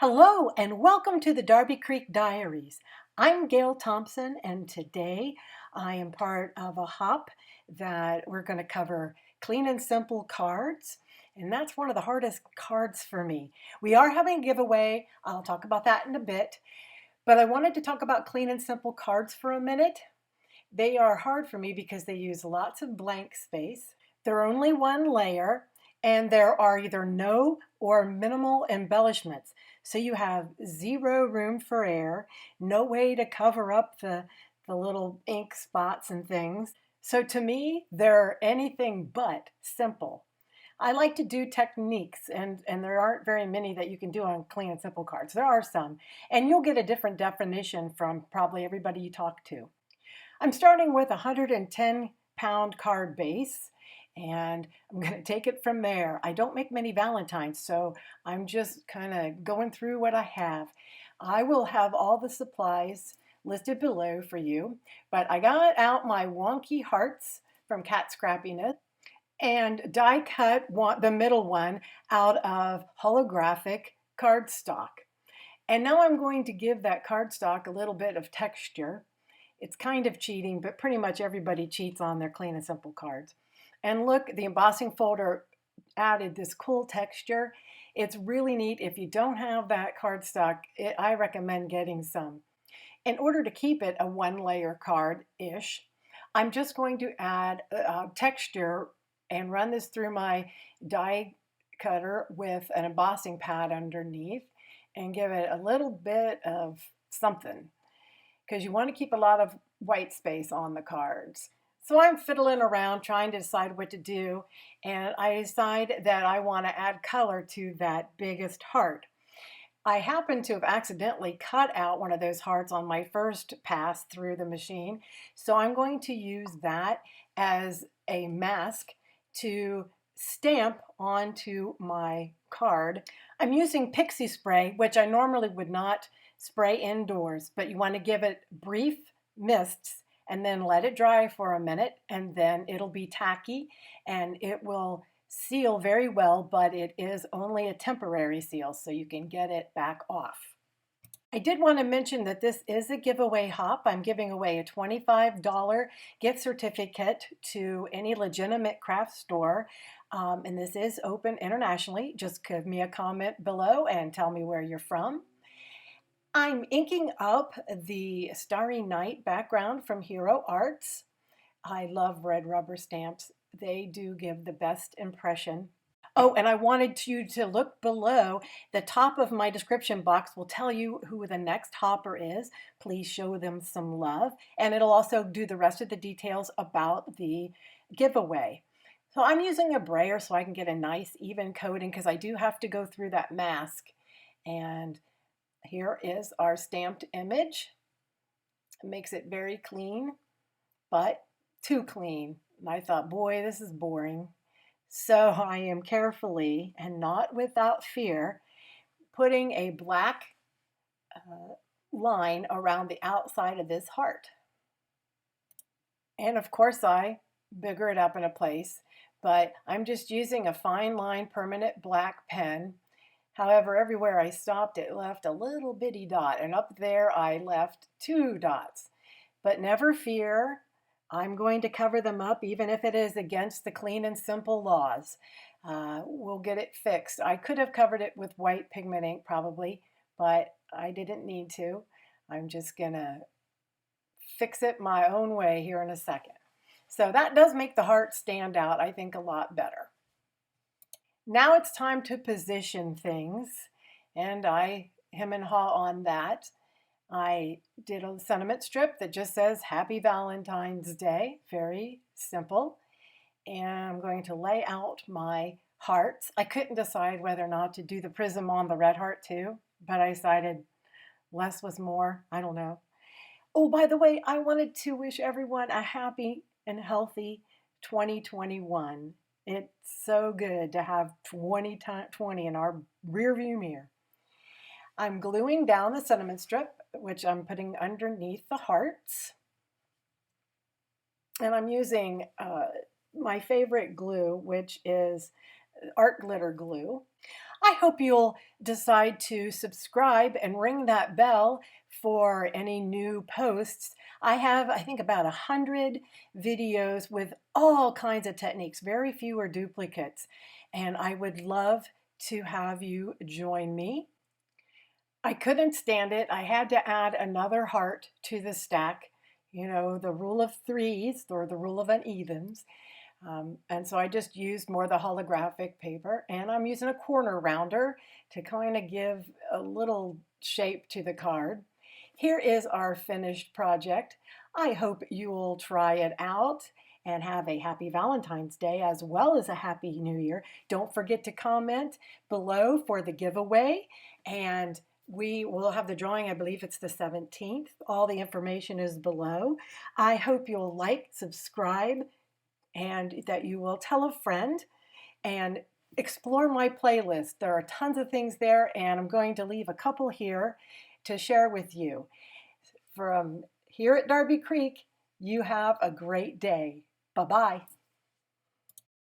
Hello and welcome to the Darby Creek Diaries. I'm Gail Thompson and today I am part of a hop that we're going to cover clean and simple cards, and that's one of the hardest cards for me. We are having a giveaway. I'll talk about that in a bit, but I wanted to talk about clean and simple cards for a minute. They are hard for me because they use lots of blank space. They're only one layer and there are either no or minimal embellishments. So you have zero room for error, no way to cover up the little ink spots and things. So to me, they're anything but simple. I like to do techniques, and there aren't very many that you can do on clean and simple cards. There are some, and you'll get a different definition from probably everybody you talk to. I'm starting with a 110-pound card base, and I'm going to take it from there. I don't make many Valentines, so I'm just kind of going through what I have. I will have all the supplies listed below for you, but I got out my wonky hearts from Cat Scrappiness and die cut the middle one out of holographic cardstock. And now I'm going to give that cardstock a little bit of texture. It's kind of cheating, but pretty much everybody cheats on their clean and simple cards. And look, the embossing folder added this cool texture. It's really neat. If you don't have that cardstock, I recommend getting some. In order to keep it a one-layer card-ish, I'm just going to add texture and run this through my die cutter with an embossing pad underneath and give it a little bit of something, because you want to keep a lot of white space on the cards. So I'm fiddling around trying to decide what to do, and I decide that I want to add color to that biggest heart. I happen to have accidentally cut out one of those hearts on my first pass through the machine, so I'm going to use that as a mask to stamp onto my card. I'm using pixie spray, which I normally would not spray indoors, but you want to give it brief mists and then let it dry for a minute, and then it'll be tacky and it will seal very well, but it is only a temporary seal, so you can get it back off. I did want to mention that this is a giveaway hop. I'm giving away a $25 gift certificate to any legitimate craft store. And this is open internationally. Just give me a comment below and tell me where you're from. I'm inking up the Starry Night background from Hero Arts. I love red rubber stamps. They do give the best impression. Oh, and I wanted you to look below. The top of my description box will tell you who the next hopper is. Please show them some love. And it'll also do the rest of the details about the giveaway. So I'm using a brayer so I can get a nice even coating, because I do have to go through that mask. And here is our stamped image. It makes it very clean, but too clean. And I thought, boy, this is boring. So I am carefully and not without fear putting a black line around the outside of this heart. And of course I bigger it up in a place, but I'm just using a fine line permanent black pen. However, everywhere I stopped, it left a little bitty dot, and up there I left 2 dots. But never fear, I'm going to cover them up, even if it is against the clean and simple laws. We'll get it fixed. I could have covered it with white pigment ink probably, but I didn't need to. I'm just gonna fix it my own way here in a second. So that does make the heart stand out, I think, a lot better. Now it's time to position things, and I hem and haw on that. I did a sentiment strip that just says Happy Valentine's Day, very simple. And I'm going to lay out my hearts. I couldn't decide whether or not to do the prism on the red heart too, but I decided less was more. I don't know. Oh, by the way, I wanted to wish everyone a happy and healthy 2021. It's so good to have 2020 in our rearview mirror. I'm gluing down the sentiment strip, which I'm putting underneath the hearts. And I'm using my favorite glue, which is art glitter glue. I hope you'll decide to subscribe and ring that bell for any new posts. I have, I think, about 100 videos with all kinds of techniques. Very few are duplicates. And I would love to have you join me. I couldn't stand it. I had to add another heart to the stack, you know, the rule of threes or the rule of unevens. And so I just used more of the holographic paper, and I'm using a corner rounder to kind of give a little shape to the card. Here is our finished project. I hope you will try it out and have a happy Valentine's Day as well as a happy New Year. Don't forget to comment below for the giveaway, and we will have the drawing. I believe it's the 17th. All the information is below. I hope you'll like, subscribe, and that you will tell a friend and explore my playlist. There are tons of things there, and I'm going to leave a couple here to share with you. From here at Darby Creek, you have a great day. Bye-bye.